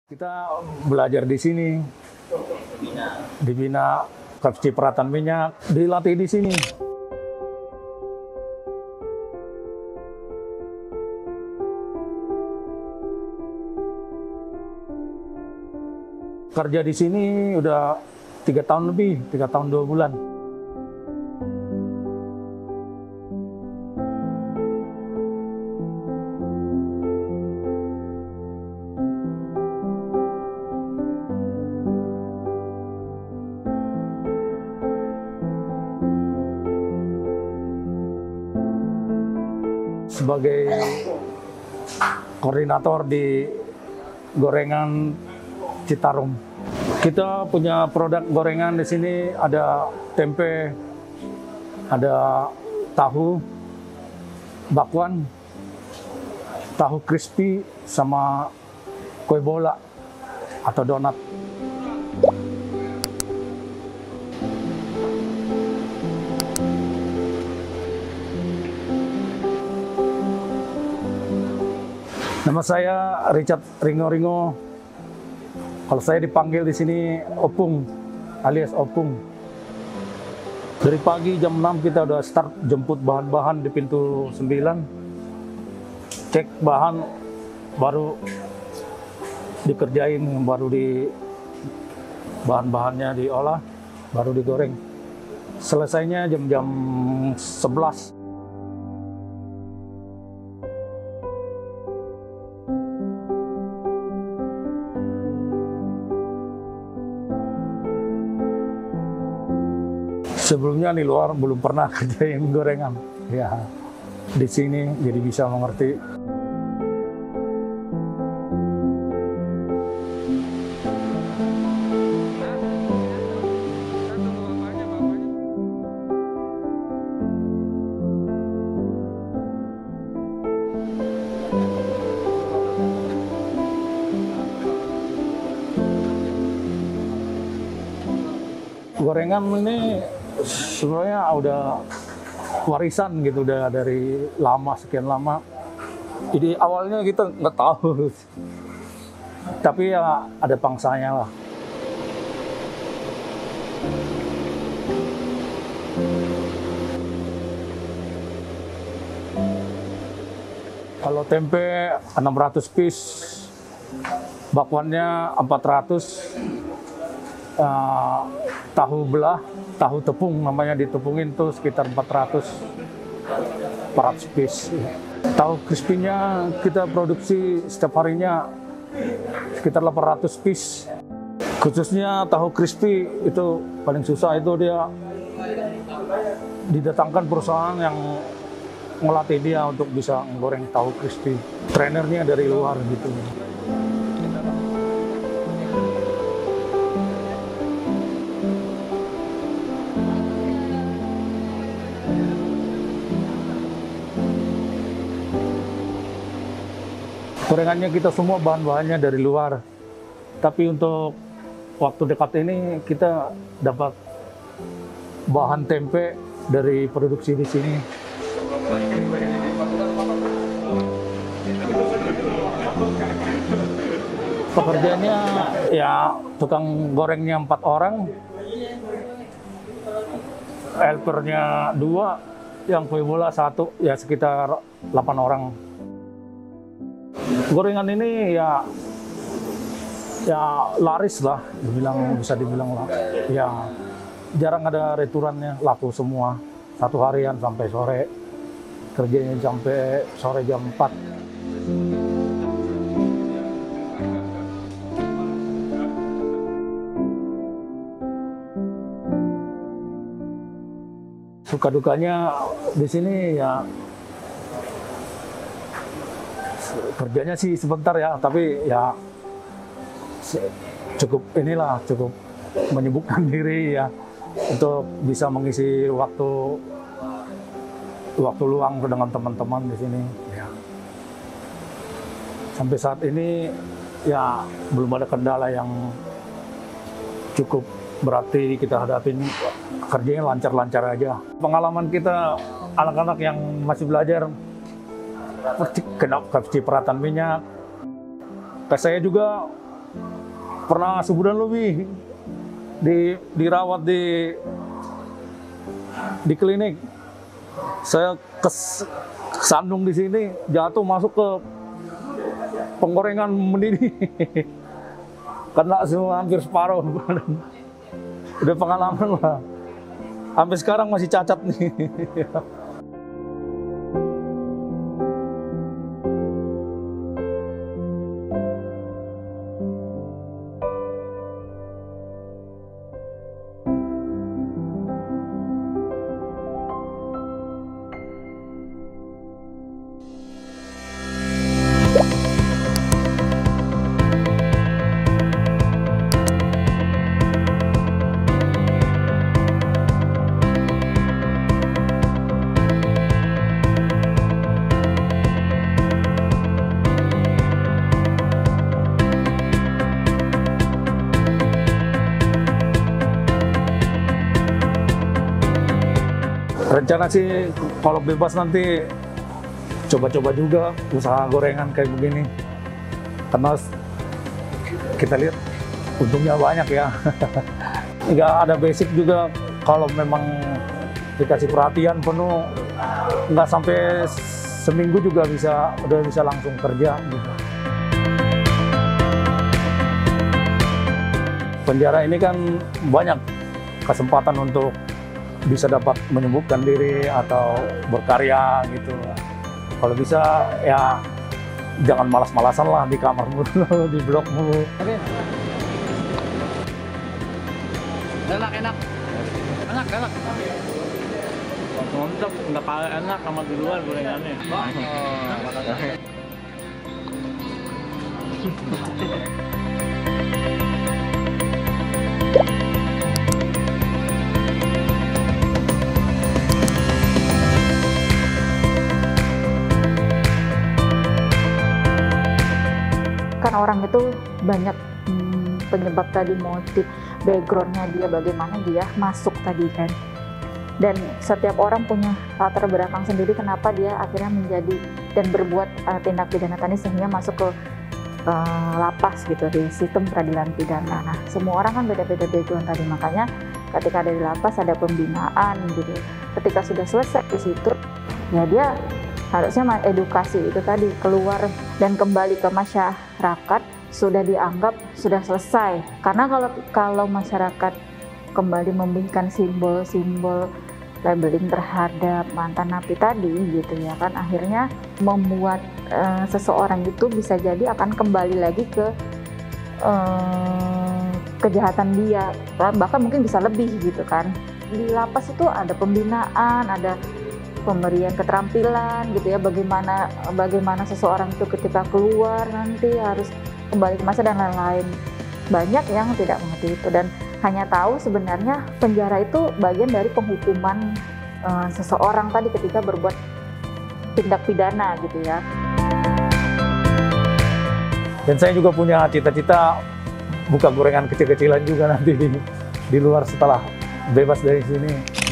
Kita belajar di sini, dibina Cipratan Minyak, dilatih di sini. Kerja di sini udah 3 tahun lebih, 3 tahun 2 bulan. Sebagai koordinator di gorengan Citarum. Kita punya produk gorengan di sini, ada tempe, ada tahu, bakwan, tahu crispy, sama kue bola atau donat. Nama saya Richard Ringo. Kalau saya dipanggil di sini Opung, alias Opung. Dari pagi jam 6 kita udah start jemput bahan-bahan di pintu 9. Cek bahan, baru dikerjain, baru bahan-bahannya diolah, baru digoreng. Selesainya jam-jam 11. Sebelumnya di luar belum pernah kerjain gorengan. Ya, di sini jadi bisa mengerti. Gorengan ini sebenarnya udah warisan gitu, udah dari lama, sekian lama. Jadi awalnya kita nggak tahu, tapi ya ada pangsanya lah. Kalau tempe 600 piece, bakwannya 400. Tahu belah, tahu tepung namanya, ditepungin tuh sekitar 400 piece. Tahu crispy-nya kita produksi setiap harinya sekitar 800 piece. Khususnya tahu crispy itu paling susah, itu dia didatangkan perusahaan yang ngelatih dia untuk bisa menggoreng tahu crispy. Trainernya dari luar gitu. Gorengannya kita semua bahan-bahannya dari luar. Tapi untuk waktu dekat ini kita dapat bahan tempe dari produksi di sini. Pekerjaannya ya tukang gorengnya 4 orang, helpernya 2, yang kue bola 1, ya sekitar 8 orang. Gorengan ini ya laris lah, bisa dibilang lah. Ya jarang ada returannya, laku semua. Satu harian sampai sore, kerjanya sampai sore jam 4. Suka dukanya di sini ya, kerjanya sih sebentar ya, tapi ya cukup menyibukkan diri ya, untuk bisa mengisi waktu luang dengan teman-teman di sini. Ya. Sampai saat ini ya belum ada kendala yang cukup berarti kita hadapin, kerjanya lancar-lancar aja. Pengalaman kita anak-anak yang masih belajar kena Cipratan Minyak. Saya juga pernah sebulan lebih dirawat di klinik. Saya kesandung di sini, jatuh masuk ke penggorengan mendidih. Kena semua hampir separuh. Udah pengalaman lah. Sampai sekarang masih cacat nih. Rencana sih kalau bebas nanti coba-coba juga usaha gorengan kayak begini. Karena kita lihat untungnya banyak ya. Nggak ada basic juga, kalau memang dikasih perhatian penuh, nggak sampai seminggu juga udah bisa langsung kerja gitu. Penjara ini kan banyak kesempatan untuk bisa dapat menyembuhkan diri atau berkarya gitu. Kalau bisa ya jangan malas-malasan lah di kamar mulu, di blok mulu. Enak. Mantap, nggak kalah enak sama di luar gorengannya. Kan orang itu banyak penyebab tadi, motif, backgroundnya dia, bagaimana dia masuk tadi kan. Dan setiap orang punya latar belakang sendiri kenapa dia akhirnya menjadi dan berbuat tindak pidana tadi sehingga masuk ke lapas gitu di sistem peradilan pidana. Nah, semua orang kan beda-beda background tadi, makanya ketika ada di lapas ada pembinaan gitu. Ketika sudah selesai di situ, ya dia harusnya edukasi itu tadi, keluar dan kembali ke masyarakat sudah dianggap sudah selesai. Karena kalau masyarakat kembali memberikan simbol-simbol labeling terhadap mantan napi tadi gitu ya kan, akhirnya membuat seseorang itu bisa jadi akan kembali lagi ke kejahatan dia, bahkan mungkin bisa lebih gitu kan. Di lapas itu ada pembinaan, ada pemberian keterampilan gitu ya, bagaimana seseorang itu ketika keluar nanti harus kembali ke masa dan lain-lain. Banyak yang tidak mengerti itu dan hanya tahu sebenarnya penjara itu bagian dari penghukuman seseorang tadi ketika berbuat tindak pidana gitu ya. Dan saya juga punya cita-cita buka gorengan kecil-kecilan juga nanti di luar setelah bebas dari sini.